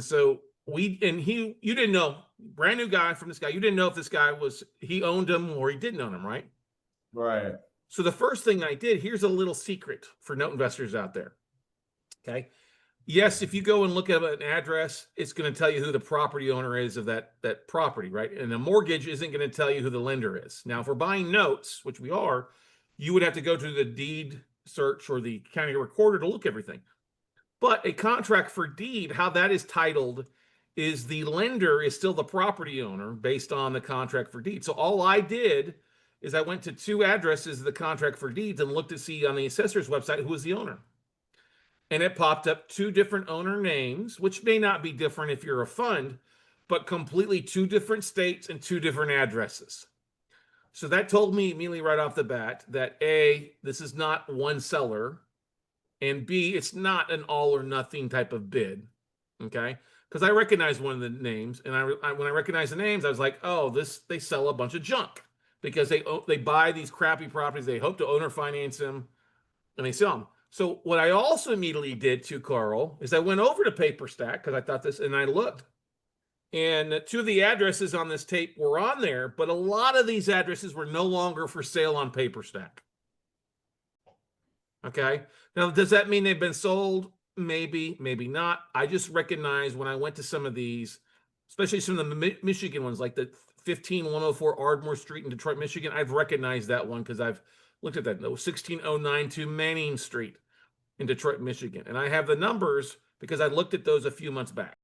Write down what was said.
And so you didn't know, brand new guy from this guy, you didn't know if this guy he owned him or he didn't own him, right? Right. So the first thing I did, here's a little secret for note investors out there. Okay. Yes, if you go and look at an address, it's going to tell you who the property owner is of that property, right? And a mortgage isn't going to tell you who the lender is. Now, if we're buying notes, which we are, you would have to go to the deed search or the county recorder to look everything. But a contract for deed, how that is titled is the lender is still the property owner based on the contract for deed. So all I did is I went to 2 addresses of the contract for deeds and looked to see on the assessor's website who was the owner. And it popped up 2 different owner names, which may not be different if you're a fund, but completely 2 different states and 2 different addresses. So that told me immediately right off the bat that A, this is not one seller, and B, it's not an all or nothing type of bid. Okay. Because I recognized one of the names, and when I recognized the names, I was like, oh, they sell a bunch of junk because they buy these crappy properties, they hope to owner finance them, and they sell them. So what I also immediately did too, Carl, is I went over to PaperStack because I thought this, and I looked, and 2 of the addresses on this tape were on there, but a lot of these addresses were no longer for sale on PaperStack. Okay. Now, does that mean they've been sold? Maybe, maybe not. I just recognized when I went to some of these, especially some of the Michigan ones, like the 15104 Ardmore Street in Detroit, Michigan. I've recognized that one because I've looked at that. No, 16092 Manning Street in Detroit, Michigan. And I have the numbers because I looked at those a few months back.